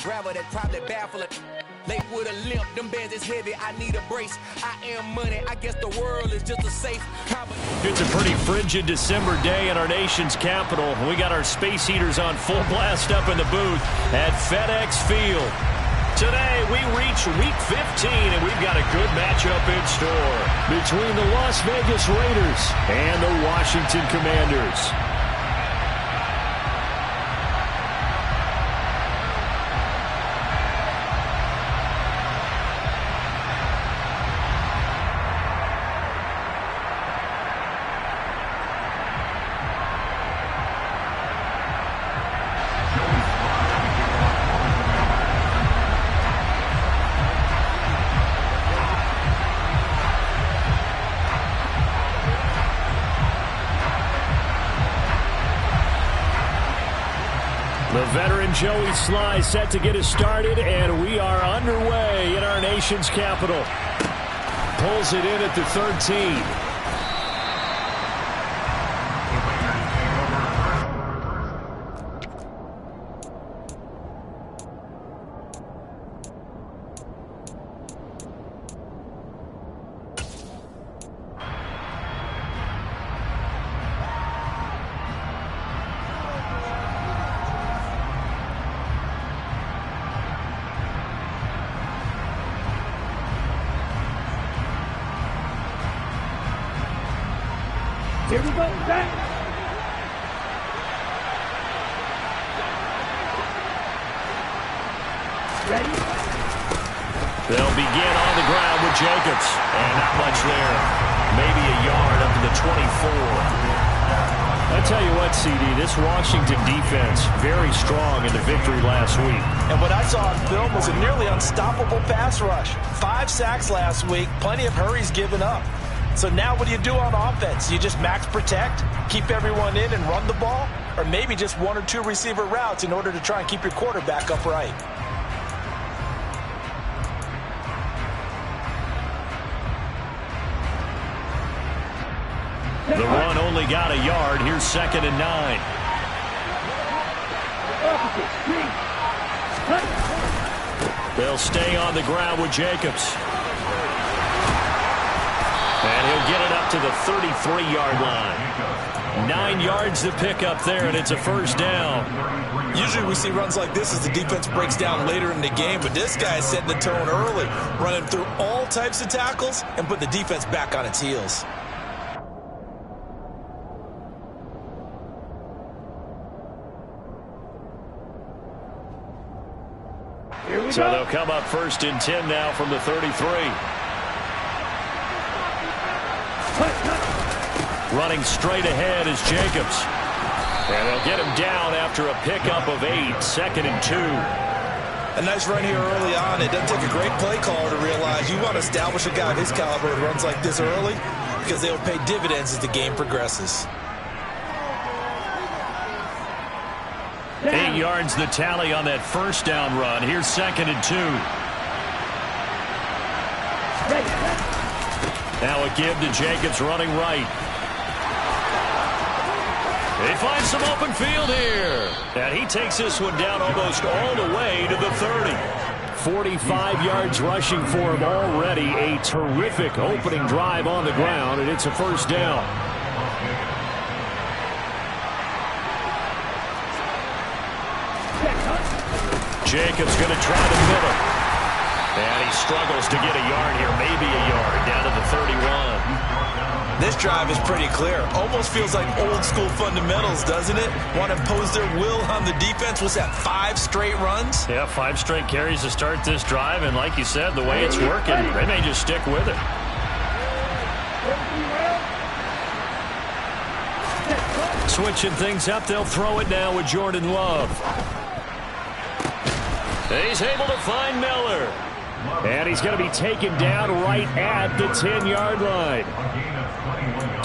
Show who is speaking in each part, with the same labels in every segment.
Speaker 1: Gravel that probably baffle it. Late with a limp, them bands is heavy, I need a brace. I am money, I guess the world is just a safe combination.
Speaker 2: It's a pretty frigid December day in our nation's capital. We got our space heaters on full blast up in the booth at FedEx Field. Today, we reach Week 15, and we've got a good matchup in store between the Las Vegas Raiders and the Washington Commanders. The veteran Joey Slye set to get us started, and we are underway in our nation's capital. Pulls it in at the 13.
Speaker 3: Here we go, back. Ready?
Speaker 2: They'll begin on the ground with Jacobs. And not much there. Maybe a yard up to the 24. I tell you what, CD, this Washington defense, very strong in the victory last week.
Speaker 4: And what I saw on film was a nearly unstoppable pass rush. 5 sacks last week, plenty of hurries given up. So now what do you do on offense? You just max protect, keep everyone in and run the ball? Or maybe just 1 or 2 receiver routes in order to try and keep your quarterback upright?
Speaker 2: The run only got a yard. Here's 2nd and 9. They'll stay on the ground with Jacobs. And he'll get it up to the 33-yard line. 9 yards to pick up there, and it's a first down.
Speaker 4: Usually we see runs like this as the defense breaks down later in the game, but this guy is setting the tone early, running through all types of tackles and put the defense back on its heels.
Speaker 2: So they'll come up 1st and 10 now from the 33. Running straight ahead is Jacobs. And they'll get him down after a pickup of 8, 2nd and 2.
Speaker 4: A nice run here early on. It doesn't take a great play caller to realize you want to establish a guy of his caliber who runs like this early because they'll pay dividends as the game progresses.
Speaker 2: 8 yards the tally on that first down run. Here's 2nd and 2. Now a give to Jacobs running right. They find some open field here. And he takes this one down almost all the way to the 30. 45 yards rushing for him already. A terrific opening drive on the ground, and it's a first down. Jacobs going to try the middle. And he struggles to get a yard here, maybe a yard, down to the 31.
Speaker 4: This drive is pretty clear. Almost feels like old school fundamentals, doesn't it? Want to impose their will on the defense. What's that, 5 straight runs?
Speaker 2: Yeah, 5 straight carries to start this drive. And like you said, the way it's working, they may just stick with it. Switching things up, they'll throw it now with Jordan Love. He's able to find Miller. And he's going to be taken down right at the 10-yard line.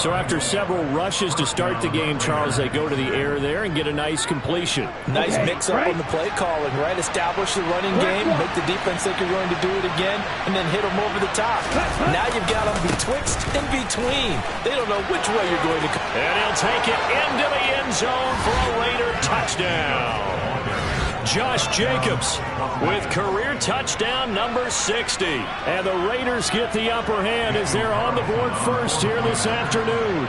Speaker 2: So after several rushes to start the game, Charles, they go to the air there and get a nice completion.
Speaker 4: Nice mix-up on the play calling, right? Establish the running game, make the defense think you're going to do it again, and then hit them over the top. Now you've got them betwixt and between. They don't know which way you're going to come.
Speaker 2: And he'll take it into the end zone for a Raider touchdown. Josh Jacobs with career touchdown number 60. And the Raiders get the upper hand as they're on the board first here this afternoon.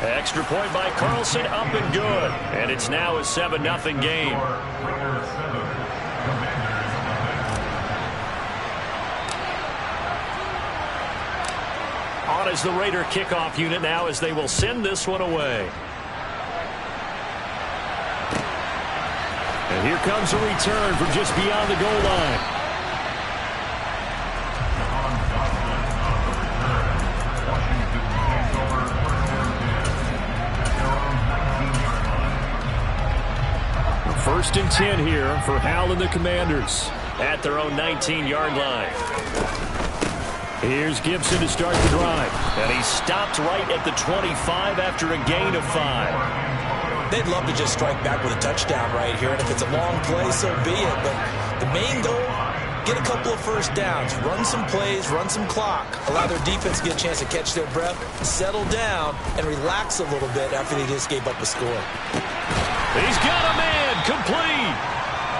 Speaker 2: Extra point by Carlson, up and good. And it's now a 7-0 game. On is the Raider kickoff unit now as they will send this one away. And here comes a return from just beyond the goal line. First and 10 here for Howell and the Commanders at their own 19-yard line. Here's Gibson to start the drive. And he stopped right at the 25 after a gain of 5.
Speaker 4: They'd love to just strike back with a touchdown right here. And if it's a long play, so be it. But the main goal, get a couple of first downs. Run some plays, run some clock. Allow their defense to get a chance to catch their breath, settle down, and relax a little bit after they just gave up a score.
Speaker 2: He's got a man complete.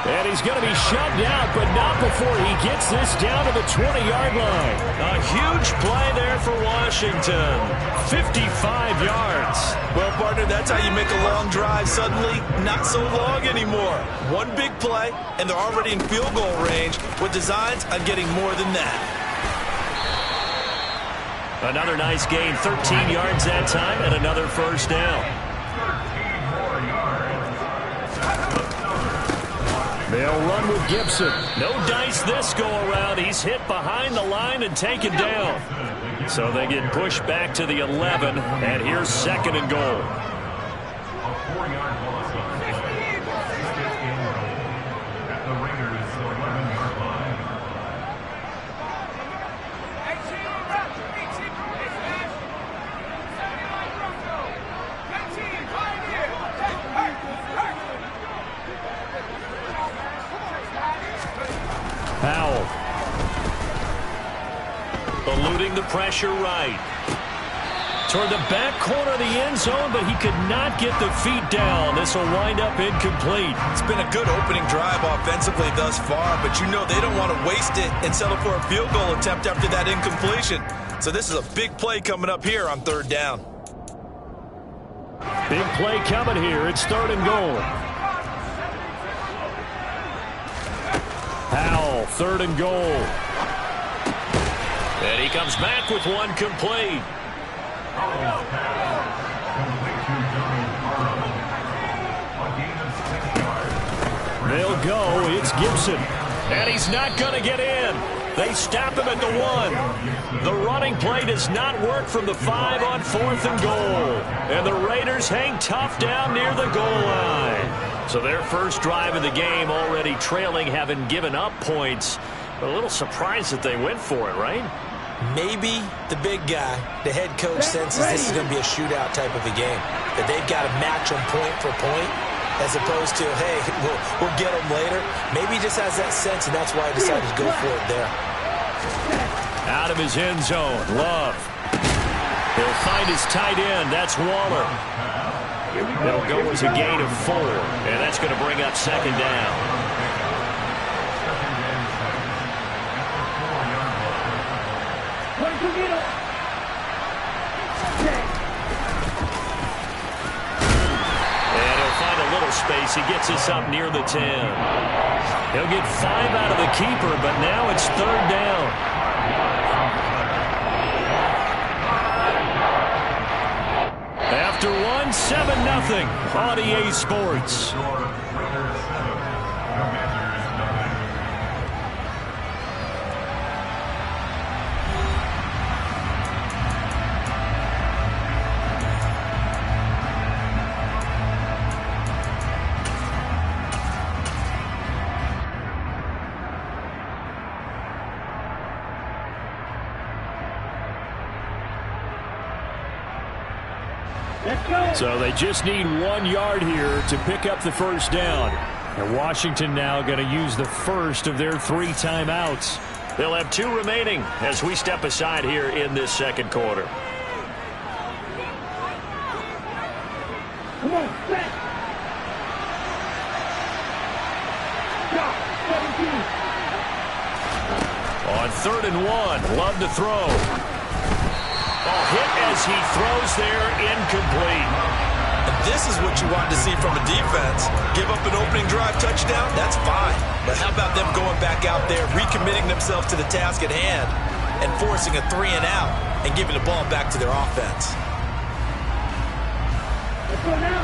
Speaker 2: And he's going to be shut down, but not before he gets this down to the 20-yard line. A huge play there for Washington. 55 yards.
Speaker 4: Well, partner, that's how you make a long drive suddenly not so long anymore. One big play, and they're already in field goal range with designs on getting more than that.
Speaker 2: Another nice gain, 13 yards that time, and another first down. They'll run with Gibson. No dice this go-around. He's hit behind the line and taken down. So they get pushed back to the 11, and here's second and goal. Howell. Eluding the pressure right. Toward the back corner of the end zone, but he could not get the feet down. This will wind up incomplete.
Speaker 4: It's been a good opening drive offensively thus far, but you know they don't want to waste it and settle for a field goal attempt after that incompletion. So this is a big play coming up here on third down.
Speaker 2: Big play coming here. It's third and goal. Howell, third and goal. And he comes back with one complete. They'll go. It's Gibson. And he's not going to get in. They stop him at the 1. The running play does not work from the 5 on fourth and goal. And the Raiders hang tough down near the goal line. So their first drive of the game already trailing, having given up points. But a little surprised that they went for it, right?
Speaker 4: Maybe the big guy, the head coach, senses this is going to be a shootout type of a game. That they've got to match them point for point, as opposed to, hey, we'll get them later. Maybe he just has that sense, and that's why he decided to go for it there.
Speaker 2: Out of his end zone, Love. He'll find his tight end. That's Waller. It'll go as a gain of 4, and that's going to bring up second down. And he'll find a little space. He gets us up near the 10. He'll get 5 out of the keeper, but now it's third down. After 1, 7-0 on EA Sports. So they just need 1 yard here to pick up the first down. And Washington now going to use the first of their 3 timeouts. They'll have 2 remaining as we step aside here in this second quarter.
Speaker 3: Come on, back. Stop. 17.
Speaker 2: On 3rd and 1, Love to throw. Oh, hit as he throws there, incomplete.
Speaker 4: And this is what you want to see from a defense. Give up an opening drive touchdown, that's fine. But how about them going back out there, recommitting themselves to the task at hand, and forcing a 3 and out, and giving the ball back to their offense.
Speaker 3: Let's go now.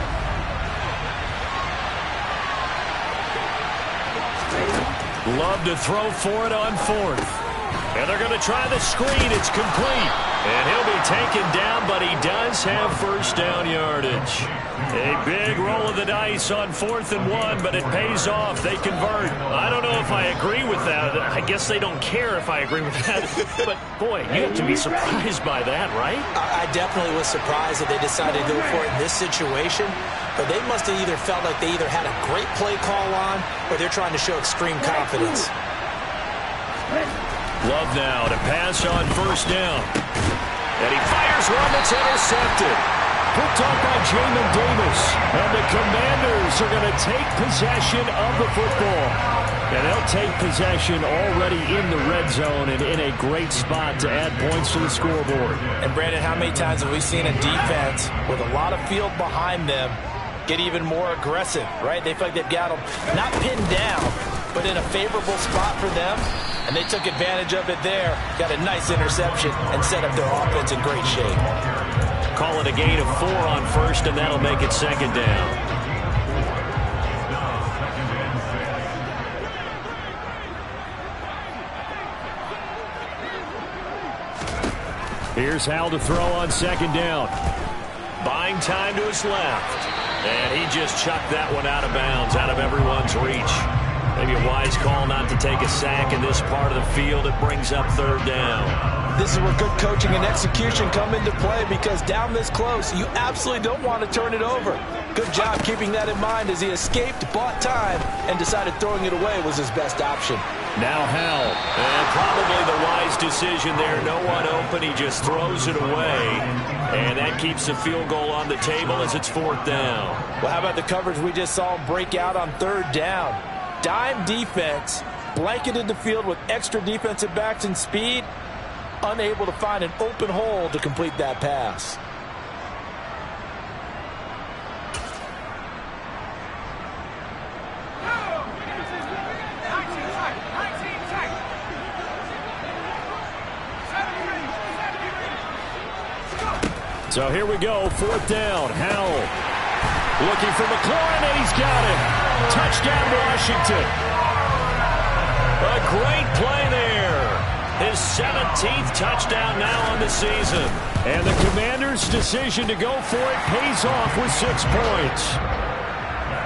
Speaker 2: Love to throw for it on 4th. And they're going to try the screen. It's complete. And he'll be taken down, but he does have first down yardage. A big roll of the dice on 4th and 1, but it pays off. They convert. I don't know if I agree with that. I guess they don't care if I agree with that. But, boy, you have to be surprised by that, right?
Speaker 4: I definitely was surprised that they decided to go for it in this situation. But they must have either felt like they either had a great play call on or they're trying to show extreme confidence.
Speaker 2: Love now to pass on first down. And he fires one that's intercepted. Picked off by Jamin Davis. And the Commanders are going to take possession of the football. And they'll take possession already in the red zone and in a great spot to add points to the scoreboard.
Speaker 4: And, Brandon, how many times have we seen a defense with a lot of field behind them get even more aggressive, right? They feel like they've got them not pinned down, but in a favorable spot for them. And they took advantage of it there, got a nice interception, and set up their offense in great shape.
Speaker 2: Call it a gain of 4 on first, and that'll make it 2nd down. Here's Hal to throw on 2nd down. Buying time to his left. And he just chucked that one out of bounds, out of everyone's reach. Maybe a wise call not to take a sack in this part of the field. It brings up 3rd down.
Speaker 4: This is where good coaching and execution come into play, because down this close, you absolutely don't want to turn it over. Good job keeping that in mind as he escaped, bought time, and decided throwing it away was his best option.
Speaker 2: Now Hal, and probably the wise decision there. No one open, he just throws it away. And that keeps the field goal on the table as it's 4th down.
Speaker 4: Well, how about the coverage we just saw break out on 3rd down? Dime defense, blanketed the field with extra defensive backs and speed, unable to find an open hole to complete that pass.
Speaker 2: So here we go, 4th down. Howell looking for McLaurin, and he's got it. Touchdown, Washington. A great play there. His 17th touchdown now on the season. And the Commanders' decision to go for it pays off with 6 points.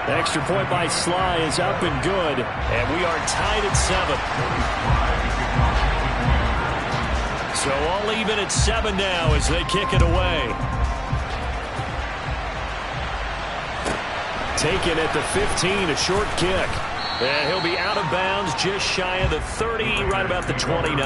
Speaker 2: The extra point by Sly is up and good, and we are tied at 7. So all even at 7 now as they kick it away. Taken at the 15, a short kick. And he'll be out of bounds just shy of the 30, right about the 29.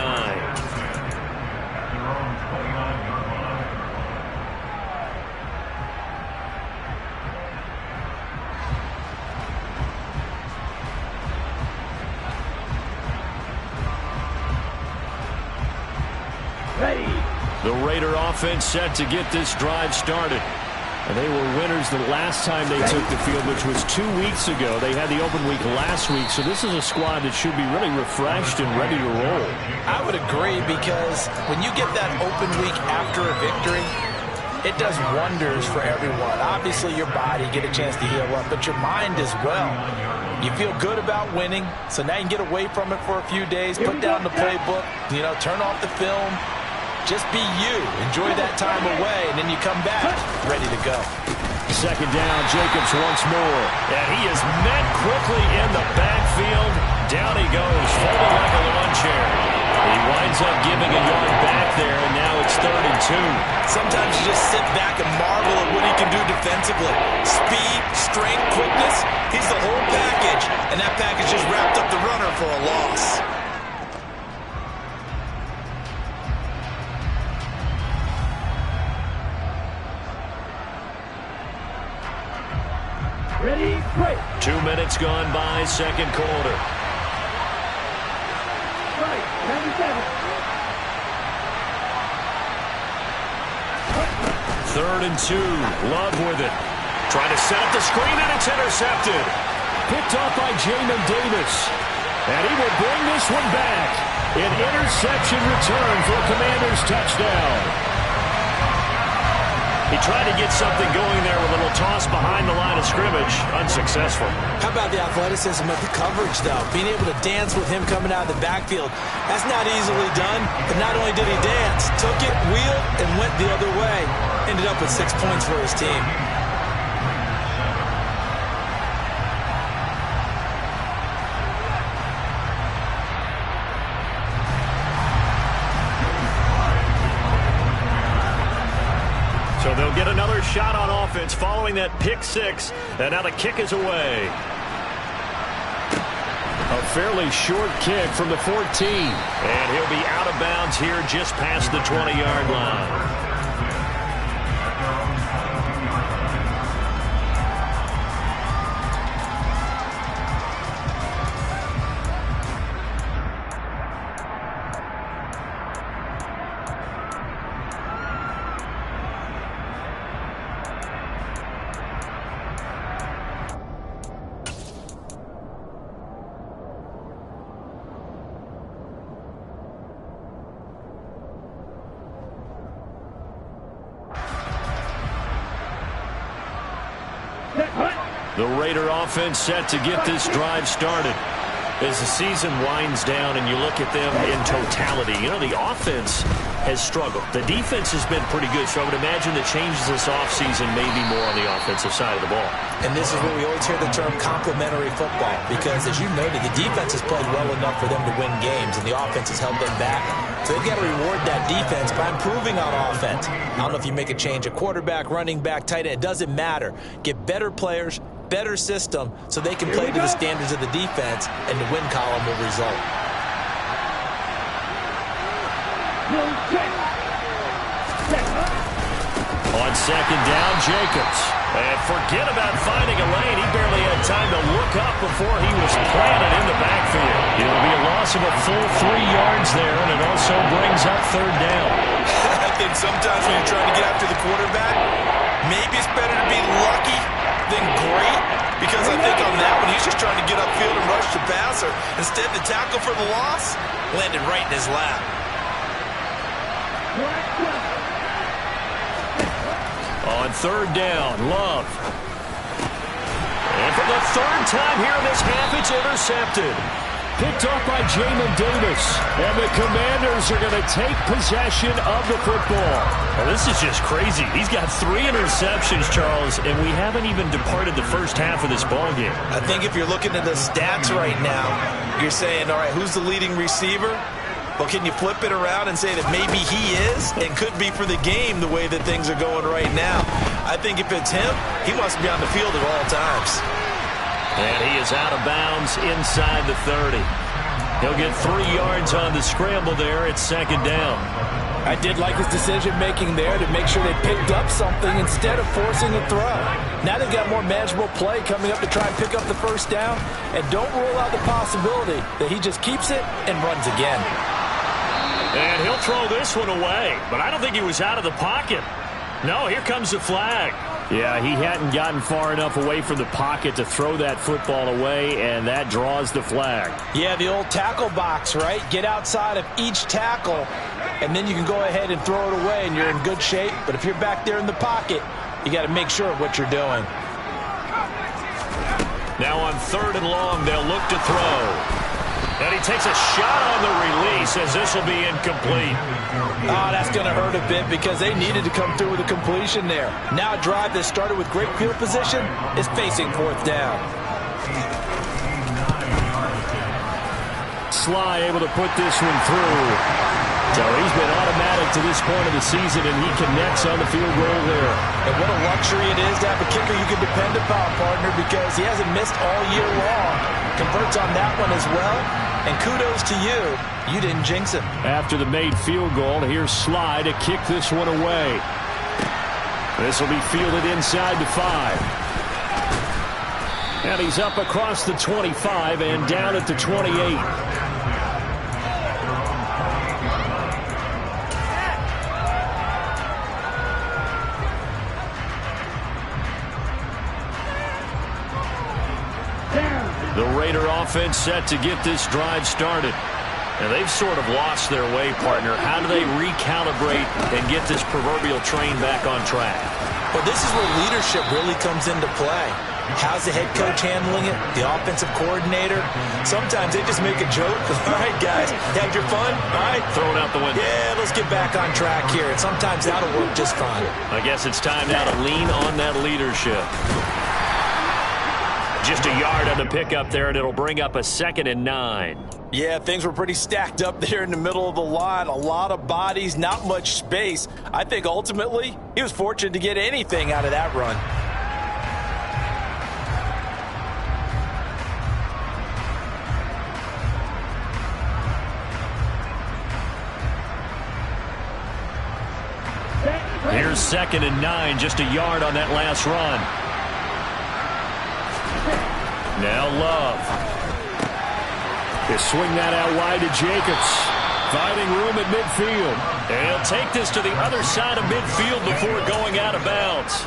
Speaker 3: Ready.
Speaker 2: The Raider offense set to get this drive started. And they were winners the last time they took the field, which was 2 weeks ago. They had the open week last week, so this is a squad that should be really refreshed and ready to roll.
Speaker 4: I would agree, because when you get that open week after a victory, it does wonders for everyone. Obviously, your body, get a chance to heal up, but your mind as well. You feel good about winning, so now you can get away from it for a few days, put down the playbook, turn off the film. Just be you. Enjoy that time away, and then you come back ready to go.
Speaker 2: 2nd down, Jacobs once more. And he is met quickly in the backfield. Down he goes, folded like a lawn chair. He winds up giving a yard back there, and now it's 3rd and 2.
Speaker 4: Sometimes you just sit back and marvel at what he can do defensively. Speed, strength, quickness, he's the whole package. And that package just wrapped up the runner for a loss.
Speaker 3: Ready, break.
Speaker 2: 2 minutes gone by, second quarter.
Speaker 3: Right, 97.
Speaker 2: 3rd and 2. Love with it. Trying to set up the screen, and it's intercepted. Picked off by Jamin Davis. And he will bring this one back. An interception return for a Commanders touchdown. He tried to get something going there with a little toss behind the line of scrimmage. Unsuccessful.
Speaker 4: How about the athleticism of the coverage, though? Being able to dance with him coming out of the backfield. That's not easily done. But not only did he dance, took it, wheeled, and went the other way. Ended up with 6 points for his team.
Speaker 2: So they'll get another shot on offense following that pick six. And now the kick is away. A fairly short kick from the 14. And he'll be out of bounds here just past the 20-yard line. The Raider offense set to get this drive started. As the season winds down and you look at them in totality, you know, the offense has struggled. The defense has been pretty good, so I would imagine the changes this offseason may be more on the offensive side of the ball.
Speaker 4: And this is where we always hear the term complementary football, because as you noted, the defense has played well enough for them to win games, and the offense has held them back. So they've got to reward that defense by improving on offense. I don't know if you make a change at quarterback, running back, tight end. It doesn't matter. Get better players, better system, so they can play to the standards of the defense, and the win column will result.
Speaker 2: On second down, Jacobs. And forget about finding a lane. He barely had time to look up before he was planted in the backfield. It'll be a loss of a full 3 yards there, and it also brings up third down.
Speaker 4: I think sometimes when you're trying to get after the quarterback, maybe it's better to be lucky than great, because I think on that one, he's just trying to get upfield and rush the passer. Instead, the tackle for the loss landed right in his lap.
Speaker 2: On third down, Love. And for the third time here in this half, it's intercepted. Picked off by Jamin Davis. And the Commanders are going to take possession of the football. Well, this is just crazy. He's got 3 interceptions, Charles, and we haven't even departed the first half of this ballgame.
Speaker 4: I think if you're looking at the stats right now, you're saying, all right, who's the leading receiver? Well, can you flip it around and say that maybe he is and could be for the game the way that things are going right now? I think if it's him, he must be on the field at all times.
Speaker 2: And he is out of bounds inside the 30. He'll get 3 yards on the scramble there. It's second down.
Speaker 5: I did like his decision-making there to make sure they picked up something instead of forcing a throw. Now they've got more manageable play coming up to try and pick up the first down. And don't rule out the possibility that he just keeps it and runs again.
Speaker 2: And he'll throw this one away. But I don't think he was out of the pocket. No, here comes the flag. Yeah, he hadn't gotten far enough away from the pocket to throw that football away, and that draws the flag.
Speaker 5: Yeah, the old tackle box, right? Get outside of each tackle, and then you can go ahead and throw it away, and you're in good shape. But if you're back there in the pocket, you got to make sure of what you're doing.
Speaker 2: Now on third and long, they'll look to throw. And he takes a shot on the release as this will be incomplete.
Speaker 5: Oh, that's going to hurt a bit because they needed to come through with a completion there. Now a drive that started with great field position is facing fourth down.
Speaker 2: Sly able to put this one through. So he's been automatic to this point of the season, and he connects on the field goal there.
Speaker 5: And what a luxury it is to have a kicker you can depend upon, partner, because he hasn't missed all year long. Converts on that one as well. And kudos to you. You didn't jinx him.
Speaker 2: After the made field goal, here's Sly to kick this one away. This will be fielded inside the 5. And he's up across the 25 and down at the 28. The Raider offense set to get this drive started. And they've sort of lost their way, partner. How do they recalibrate and get this proverbial train back on track?
Speaker 5: Well, this is where leadership really comes into play. How's the head coach handling it? The offensive coordinator? Sometimes they just make a joke. All right, guys, had your fun? All right.
Speaker 2: Throw it out the window.
Speaker 5: Yeah, let's get back on track here. And sometimes that'll work just fine.
Speaker 2: I guess it's time now to lean on that leadership. Just a yard on the pickup there, and it'll bring up a 2nd and 9.
Speaker 4: Yeah, things were pretty stacked up there in the middle of the line. A lot of bodies, not much space. I think ultimately he was fortunate to get anything out of that run.
Speaker 2: Here's 2nd and 9, just a yard on that last run. Now Love. They swing that out wide to Jacobs. Finding room at midfield. And he'll take this to the other side of midfield before going out of bounds.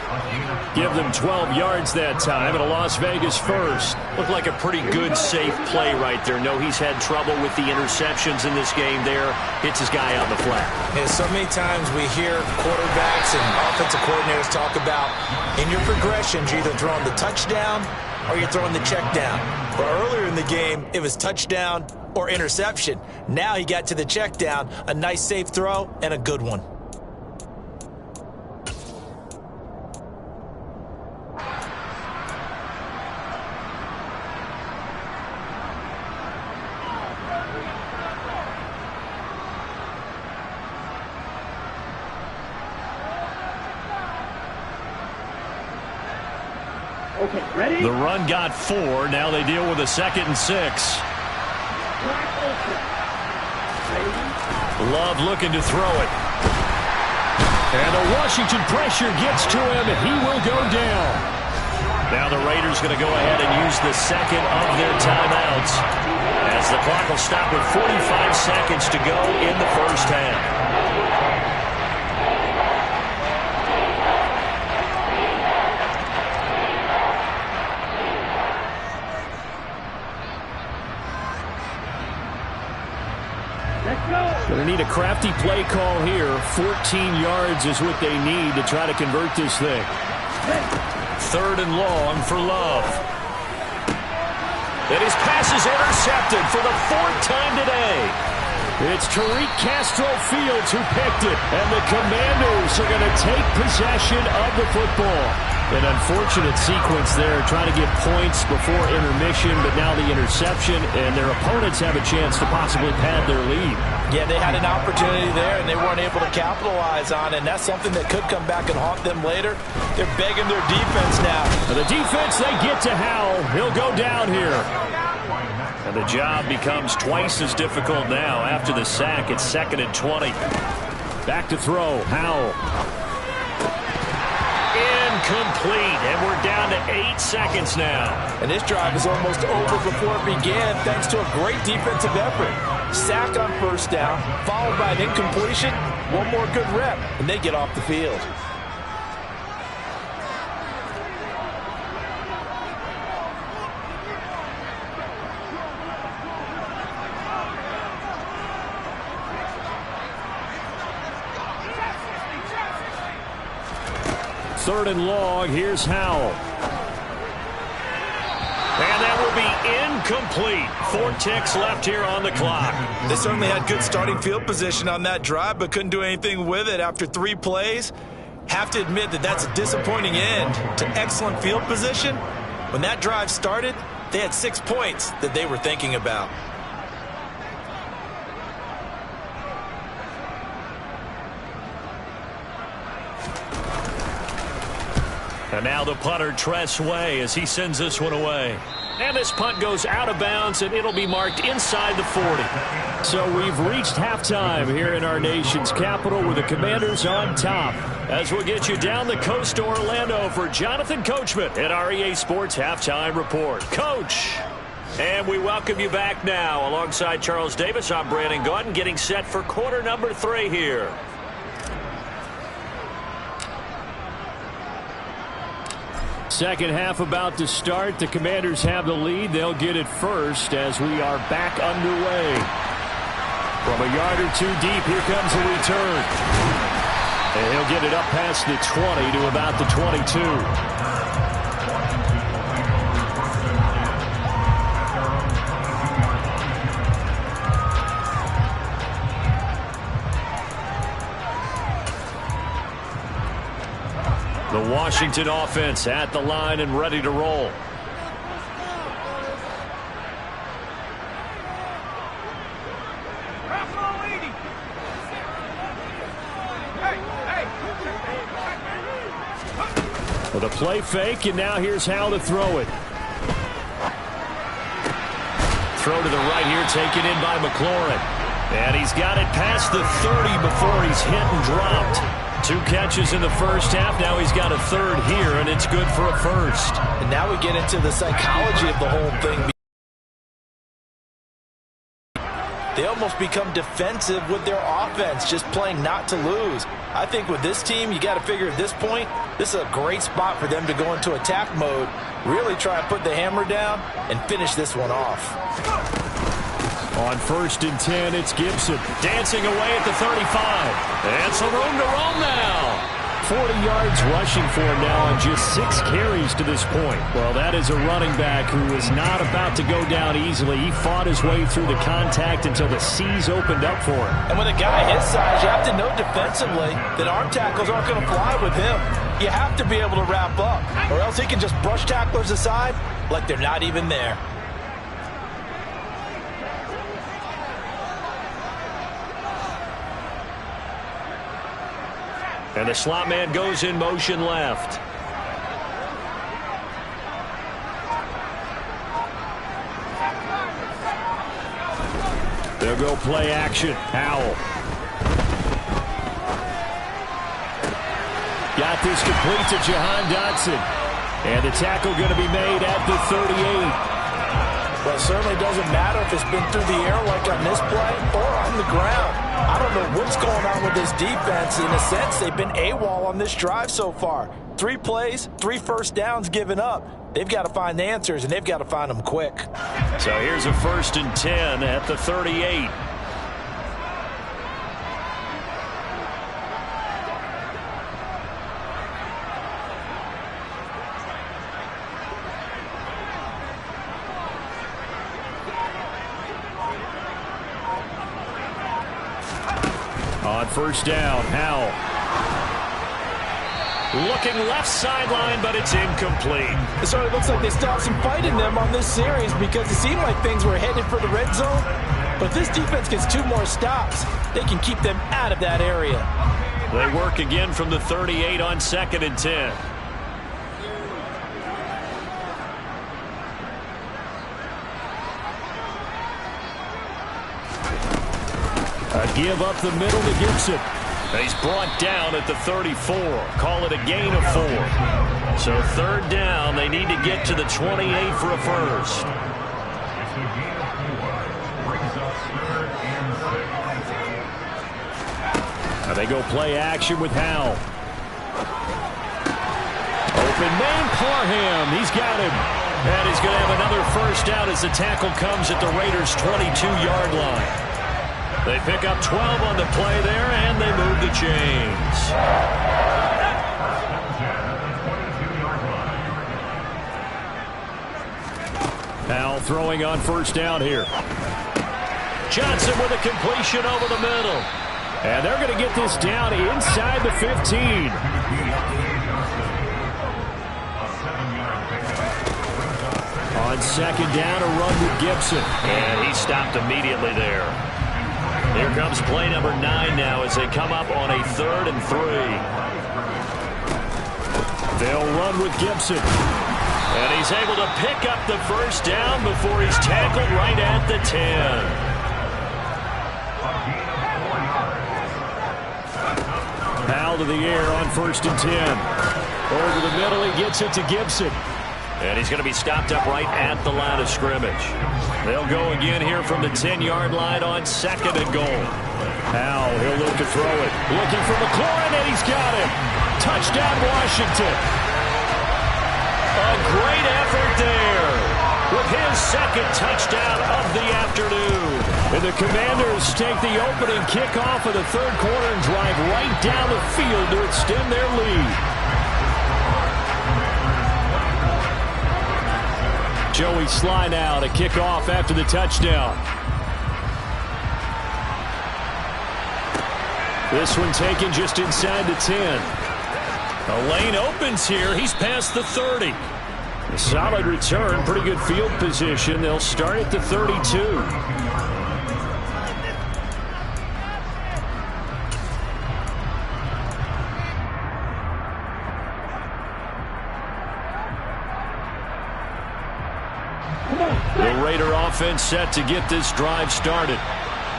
Speaker 2: Give them 12 yards that time and a Las Vegas first. Looked like a pretty good, safe play right there. No, he's had trouble with the interceptions in this game there. Hits his guy on the flat.
Speaker 5: And so many times we hear quarterbacks and offensive coordinators talk about in your progressions, you're either throwing the touchdown or you're throwing the check down. But earlier in the game, it was touchdown or interception. Now he got to the check down, a nice safe throw, and a good one.
Speaker 3: Okay, ready?
Speaker 2: The run got 4. Now they deal with a 2nd and 6. Love looking to throw it. And the Washington pressure gets to him, and he will go down. Now the Raiders going to go ahead and use the 2nd of their timeouts, as the clock will stop with 45 seconds to go in the first half. Going to need a crafty play call here. 14 yards is what they need to try to convert this thing. 3rd and long for Love. And his pass is intercepted for the 4th time today. It's Tariq Castro Fields who picked it, and the Commanders are going to take possession of the football. An unfortunate sequence there, trying to get points before intermission, but now the interception, and their opponents have a chance to possibly pad their lead.
Speaker 5: Yeah, they had an opportunity there, and they weren't able to capitalize on it, and that's something that could come back and haunt them later. They're begging their defense now.
Speaker 2: And the defense, they get to Howell. He'll go down here. And the job becomes twice as difficult now. After the sack, it's 2nd and 20. Back to throw, Howell. Incomplete, and we're down to 8 seconds now.
Speaker 5: And this drive is almost over before it began, thanks to a great defensive effort. Sack on 1st down, followed by an incompletion. One more good rep, and they get off the field.
Speaker 2: Third and long, here's Howell. And that will be incomplete. 4 ticks left here on the clock.
Speaker 4: They certainly had good starting field position on that drive, but couldn't do anything with it after 3 plays. Have to admit that that's a disappointing end to excellent field position. When that drive started, they had 6 points that they were thinking about.
Speaker 2: And now the punter, Tress Way, as he sends this one away. And this punt goes out of bounds, and it'll be marked inside the 40. So we've reached halftime here in our nation's capital with the Commanders on top. As we'll get you down the coast to Orlando for Jonathan Coachman at our EA Sports Halftime Report. Coach! And we welcome you back now. Alongside Charles Davis, I'm Brandon Gaudin, getting set for quarter number 3 here. Second half about to start. The Commanders have the lead. They'll get it first as we are back underway. From a yard or 2 deep, here comes a return. And he'll get it up past the 20 to about the 22. The Washington offense at the line and ready to roll. With a play fake, and now here's how to throw it. Throw to the right here, taken in by McLaurin. And he's got it past the 30 before he's hit and dropped. 2 catches in the first half. Now he's got a third here, and it's good for a first.
Speaker 5: And now we get into the psychology of the whole thing. They almost become defensive with their offense, just playing not to lose. I think with this team, you got to figure at this point, this is a great spot for them to go into attack mode, really try and put the hammer down and finish this one off.
Speaker 2: On 1st and 10, it's Gibson dancing away at the 35. And some room to roam now. 40 yards rushing for him now on just 6 carries to this point. Well, that is a running back who is not about to go down easily. He fought his way through the contact until the seas opened up for him.
Speaker 5: And with a guy his size, you have to know defensively that arm tackles aren't going to fly with him. You have to be able to wrap up, or else he can just brush tacklers aside like they're not even there.
Speaker 2: And the slot man goes in motion left. They'll go play action. Howell. Got this complete to Jahan Dotson. And the tackle going to be made at the 38.
Speaker 5: Well, it certainly doesn't matter if it's been through the air like on this play or on the ground. I don't know what's going on with this defense. In a sense, they've been AWOL on this drive so far. 3 plays, 3 first downs given up. They've got to find the answers, and they've got to find them quick.
Speaker 2: So here's a 1st and 10 at the 38. On 1st down, Howell. Looking left sideline, but it's incomplete.
Speaker 5: It certainly looks like they still have some fight in them on this series because it seemed like things were headed for the red zone. But if this defense gets 2 more stops, they can keep them out of that area.
Speaker 2: They work again from the 38 on 2nd and 10. A give up the middle to Gibson. He's brought down at the 34. Call it a gain of 4. So 3rd down, they need to get to the 28 for a first. Now they go play action with Howell. Open man, Parham. He's got him. And he's going to have another first down as the tackle comes at the Raiders' 22-yard line. They pick up 12 on the play there, and they move the chains. Howell throwing on 1st down here. Johnson with a completion over the middle. And they're going to get this down inside the 15. On 2nd down, a run with Gibson. And he stopped immediately there. Here comes play number 9 now as they come up on a 3rd and 3. They'll run with Gibson. And he's able to pick up the first down before he's tackled right at the 10. Powell to the air on 1st and 10. Over the middle, he gets it to Gibson. And he's going to be stopped up right at the line of scrimmage. They'll go again here from the 10-yard line on 2nd and goal. Powell, he'll look to throw it. Looking for McLaurin, and he's got it. Touchdown, Washington. A great effort there with his 2nd touchdown of the afternoon. And the Commanders take the opening kickoff of the 3rd quarter and drive right down the field to extend their lead. Joey Sly now to kick off after the touchdown. This one taken just inside the 10. A lane opens here. He's past the 30. A solid return, pretty good field position. They'll start at the 32. The Raider offense set to get this drive started.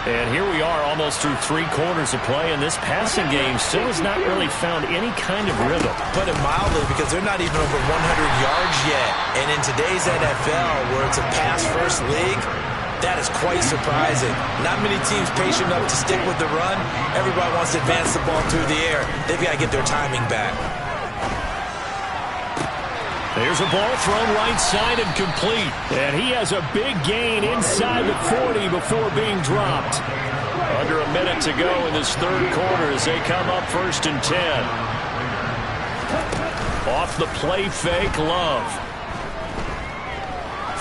Speaker 2: And here we are almost through 3 quarters of play, and this passing game still has not really found any kind of rhythm.
Speaker 4: Put it mildly, because they're not even over 100 yards yet. And in today's NFL, where it's a pass-first league, that is quite surprising. Not many teams patient enough to stick with the run. Everybody wants to advance the ball through the air. They've got to get their timing back.
Speaker 2: There's a ball thrown right side and complete. And he has a big gain inside the 40 before being dropped. Under a minute to go in this 3rd quarter as they come up 1st and 10. Off the play fake, Love.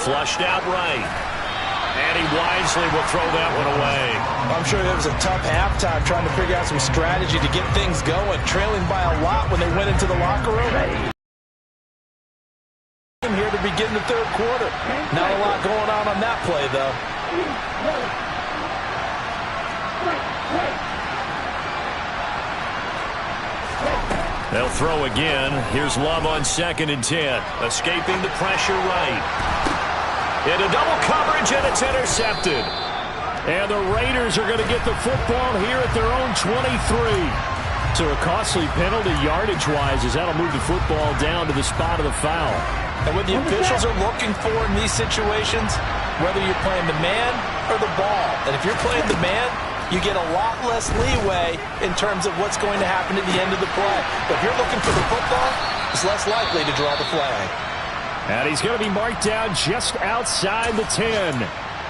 Speaker 2: Flushed out right. And he wisely will throw that one away.
Speaker 4: I'm sure it was a tough halftime trying to figure out some strategy to get things going. Trailing by a lot when they went into the locker room. Here to begin the 3rd quarter. Not a lot going on that play, though.
Speaker 2: They'll throw again. Here's Love on 2nd and 10. Escaping the pressure right. Into double coverage, and it's intercepted. And the Raiders are going to get the football here at their own 23. So a costly penalty yardage-wise as that'll move the football down to the spot of the foul.
Speaker 4: And what the officials are looking for in these situations, whether you're playing the man or the ball, and if you're playing the man, you get a lot less leeway in terms of what's going to happen at the end of the play. But if you're looking for the football, it's less likely to draw the flag.
Speaker 2: And he's going to be marked down just outside the 10.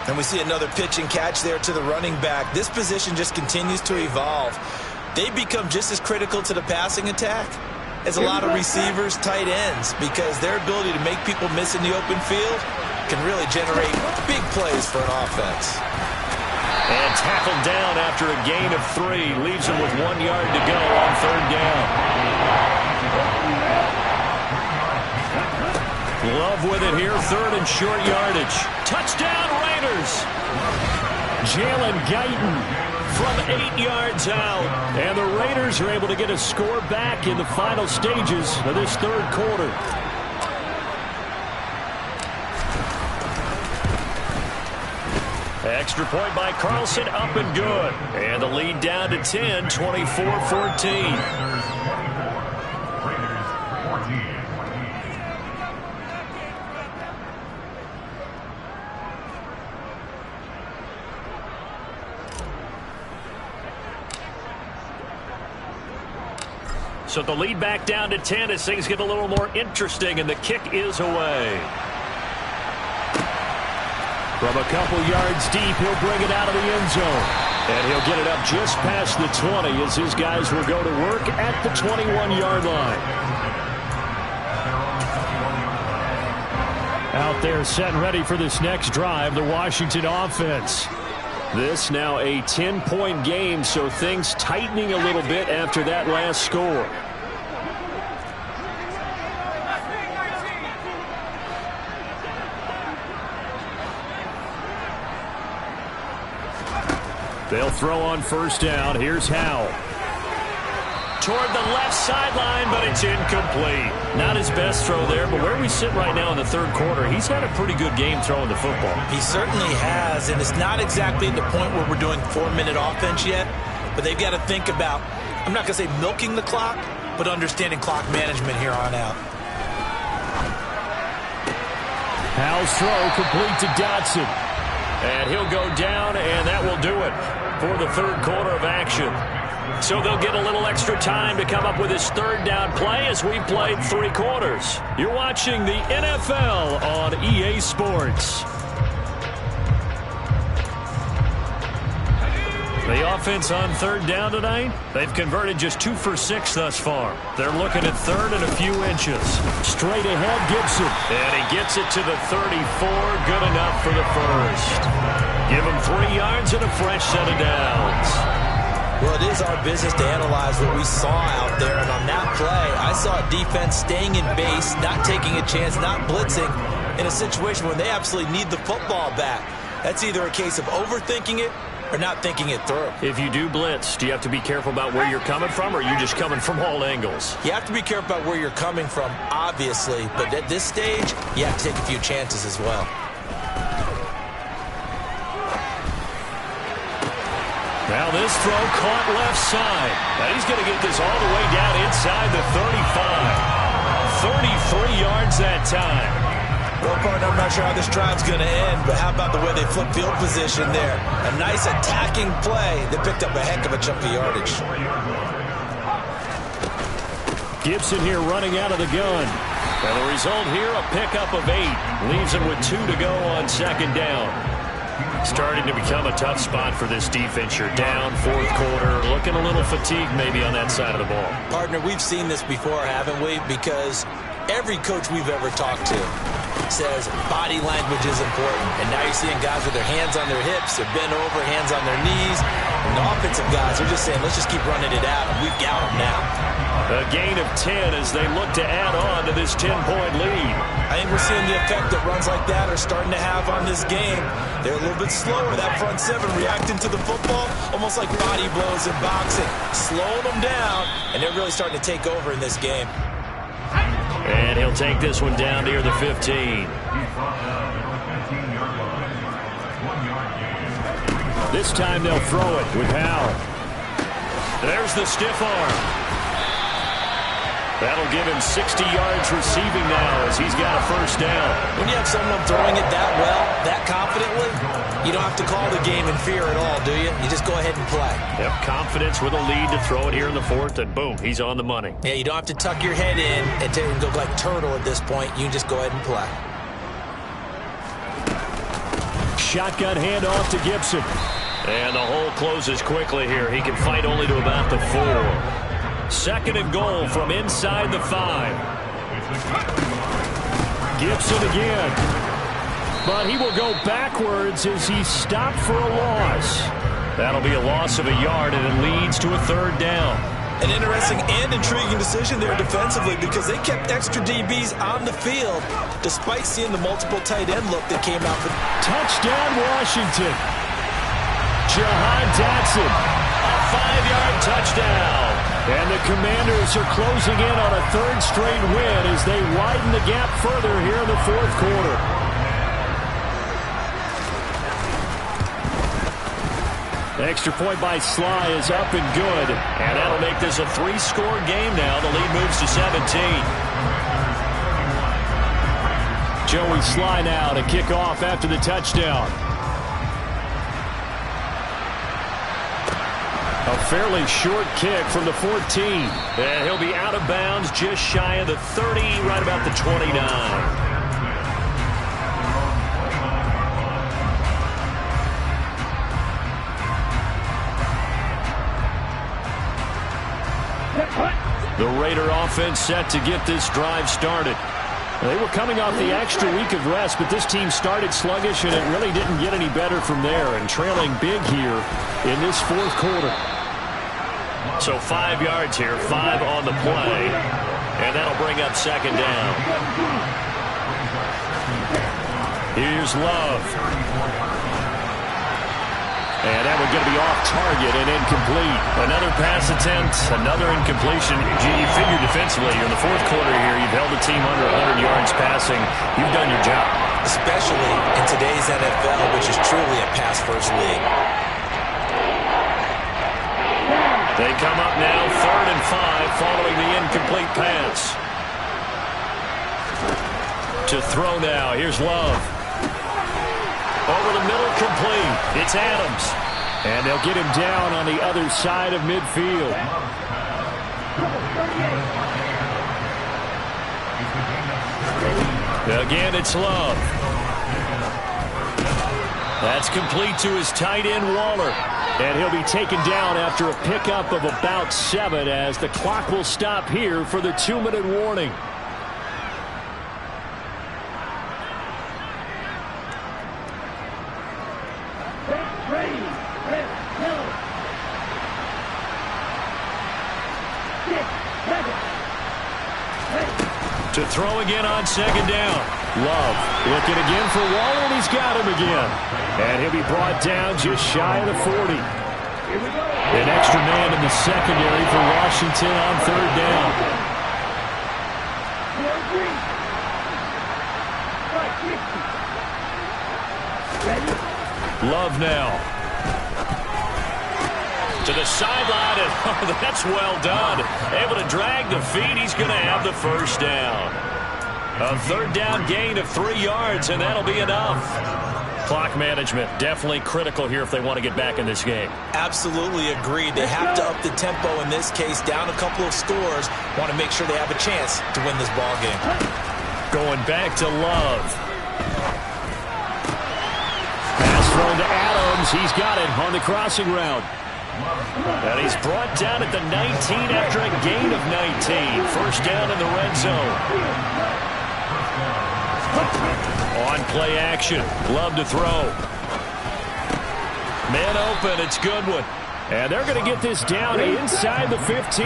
Speaker 4: And we see another pitch and catch there to the running back. This position just continues to evolve. They become just as critical to the passing attack as a lot of receivers, tight ends, because their ability to make people miss in the open field can really generate big plays for an offense.
Speaker 2: And tackled down after a gain of 3. Leaves him with 1 yard to go on 3rd down. Love with it here, 3rd and short yardage. Touchdown Raiders! Jalen Guyton from 8 yards out. And the Raiders are able to get a score back in the final stages of this 3rd quarter. Extra point by Carlson, up and good. And the lead down to 10, 24-14. So the lead back down to 10 as things get a little more interesting, and the kick is away. From a couple yards deep, he'll bring it out of the end zone. And he'll get it up just past the 20 as his guys will go to work at the 21-yard line. Out there set and ready for this next drive, the Washington offense. This now a 10-point game, so things tightening a little bit after that last score. They'll throw on 1st down. Here's Howell. toward the left sideline, but it's incomplete. Not his best throw there, but where we sit right now in the third quarter, he's had a pretty good game throwing the football.
Speaker 5: He certainly has, and it's not exactly at the point where we're doing 4-minute offense yet, but they've got to think about, I'm not going to say milking the clock, but understanding clock management here on out.
Speaker 2: Howell's throw complete to Dotson. And he'll go down, and that will do it for the third quarter of action. So they'll get a little extra time to come up with his third down play as we've played 3 quarters. You're watching the NFL on EA Sports. The offense on third down tonight, they've converted just 2 for 6 thus far. They're looking at third and a few inches. Straight ahead, Gibson. And he gets it to the 34. Good enough for the first. Give him 3 yards and a fresh set of downs.
Speaker 5: Well, it is our business to analyze what we saw out there. And on that play, I saw a defense staying in base, not taking a chance, not blitzing in a situation where they absolutely need the football back. That's either a case of overthinking it or not thinking it through.
Speaker 2: If you do blitz, do you have to be careful about where you're coming from, or are you just coming from all angles?
Speaker 5: You have to be careful about where you're coming from, obviously, but at this stage, you have to take a few chances as well.
Speaker 2: Now this throw caught left side. Now he's going to get this all the way down inside the 35. 33 yards that time.
Speaker 5: Well, partner, I'm not sure how this drive's going to end, but how about the way they flip field position there? A nice attacking play that picked up a heck of a chunk of yardage.
Speaker 2: Gibson here running out of the gun. And the result here, a pickup of 8. Leaves him with 2 to go on second down. Starting to become a tough spot for this defense. You're down, fourth quarter, looking a little fatigued maybe on that side of the ball.
Speaker 5: Partner, we've seen this before, haven't we? Because every coach we've ever talked to says body language is important. And now you're seeing guys with their hands on their hips, they're bent over, hands on their knees. And the offensive guys are just saying, let's just keep running it out, and we've got them now.
Speaker 2: A gain of 10 as they look to add on to this 10-point lead.
Speaker 5: I think we're seeing the effect that runs like that are starting to have on this game. They're a little bit slower, that front 7, reacting to the football, almost like body blows in boxing, slowing them down, and they're really starting to take over in this game.
Speaker 2: And he'll take this one down near the 15. This time they'll throw it with Howell. There's the stiff arm. That'll give him 60 yards receiving now as he's got a first down.
Speaker 5: When you have someone throwing it that well, that confidently, you don't have to call the game in fear at all, do you? You just go ahead and play.
Speaker 2: Yep, confidence with a lead to throw it here in the fourth, and boom, he's on the money.
Speaker 5: Yeah, you don't have to tuck your head in and go like turtle at this point. You can just go ahead and play.
Speaker 2: Shotgun handoff to Gibson. And the hole closes quickly here. He can fight only to about the 4. Second and goal from inside the 5. Gibson again. But he will go backwards as he stopped for a loss. That'll be a loss of a yard, and it leads to a third down.
Speaker 5: An interesting and intriguing decision there defensively because they kept extra DBs on the field despite seeing the multiple tight end look that came out for
Speaker 2: touchdown Washington. Jahan Dotson, a 5-yard touchdown. And the Commanders are closing in on a third straight win as they widen the gap further here in the fourth quarter. The extra point by Sly is up and good. And that'll make this a 3-score game now. The lead moves to 17. Joey Sly now to kick off after the touchdown. A fairly short kick from the 14. And he'll be out of bounds just shy of the 30, right about the 29. The Raider offense set to get this drive started. They were coming off the extra week of rest, but this team started sluggish, and it really didn't get any better from there, and trailing big here in this fourth quarter. So 5 yards here, 5 on the play, and that'll bring up second down. Here's Love. And that one's going to be off target and incomplete. Another pass attempt, another incompletion. You figure defensively, in the fourth quarter here, you've held the team under 100 yards passing. You've done your job.
Speaker 4: Especially in today's NFL, which is truly a pass-first league.
Speaker 2: They come up now, 3rd and 5, following the incomplete pass. To throw now, here's Love. Over the middle, complete. It's Adams. And they'll get him down on the other side of midfield. Again, it's Love. That's complete to his tight end, Waller. And he'll be taken down after a pickup of about 7 as the clock will stop here for the 2-minute warning. To throw again on 2nd down. Love looking again for Waller, and he's got him again. And he'll be brought down just shy of the 40. An extra man in the secondary for Washington on 3rd down. Love now. To the sideline, and that's well done. Able to drag the feet. He's going to have the 1st down. A 3rd down gain of 3 yards, and that'll be enough. Clock management definitely critical here if they want to get back in this game.
Speaker 4: Absolutely agreed. They have to up the tempo in this case, down a couple of scores. Want to make sure they have a chance to win this ball game.
Speaker 2: Going back to Love. Pass thrown to Adams. He's got it on the crossing route. And he's brought down at the 19 after a gain of 19. 1st down in the red zone. On play action. Love to throw. Man open. It's Goodwin. And they're going to get this down inside the 15.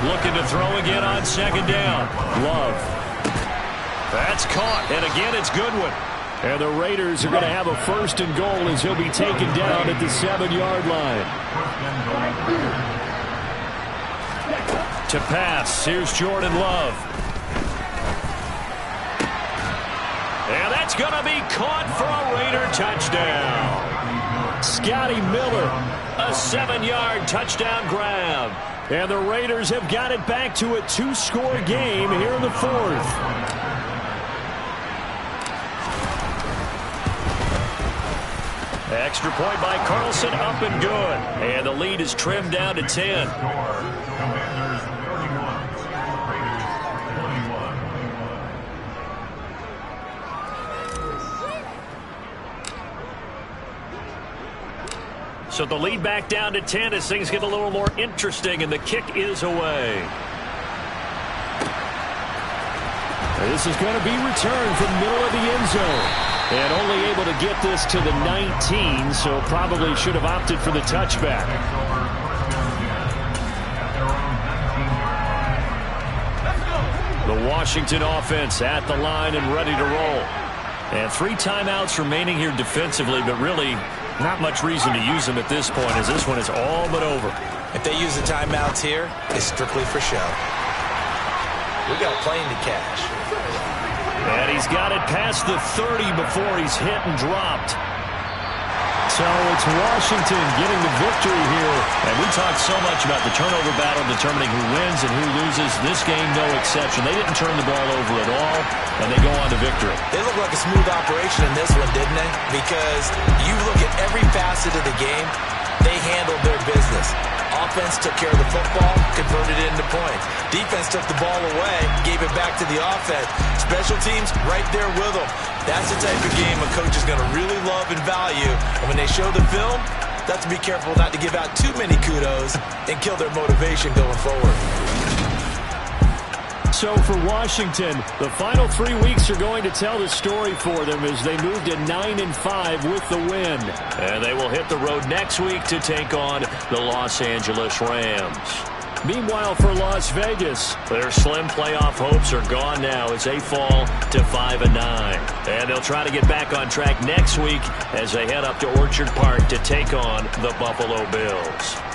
Speaker 2: Looking to throw again on 2nd down. Love. That's caught. And again, it's Goodwin. And the Raiders are going to have a 1st and goal as he'll be taken down at the 7-yard line. To pass, here's Jordan Love. And that's going to be caught for a Raider touchdown. Scotty Miller, a 7-yard touchdown grab. And the Raiders have got it back to a 2-score game here in the 4th. Extra point by Carlson, up and good. And the lead is trimmed down to 10. So the lead back down to 10 as things get a little more interesting, and the kick is away. This is going to be returned from the middle of the end zone. And only able to get this to the 19, so probably should have opted for the touchback. The Washington offense at the line and ready to roll. And 3 timeouts remaining here defensively, but really not much reason to use them at this point as this one is all but over.
Speaker 4: If they use the timeouts here, it's strictly for show. We got a plane to catch.
Speaker 2: And he's got it past the 30 before he's hit and dropped. So it's Washington getting the victory here. And we talked so much about the turnover battle determining who wins and who loses. This game, no exception. They didn't turn the ball over at all, and they go on to victory.
Speaker 4: They look like a smooth operation in this one, didn't they? Because you look at every facet of the game, they handled their business. Offense took care of the football, converted it into points. Defense took the ball away, gave it back to the offense. Special teams right there with them. That's the type of game a coach is going to really love and value. And when they show the film, they have to be careful not to give out too many kudos and kill their motivation going forward.
Speaker 2: So for Washington, the final 3 weeks are going to tell the story for them as they move to 9-5 with the win. And they will hit the road next week to take on the Los Angeles Rams. Meanwhile, for Las Vegas, their slim playoff hopes are gone now as they fall to 5-9. And they'll try to get back on track next week as they head up to Orchard Park to take on the Buffalo Bills.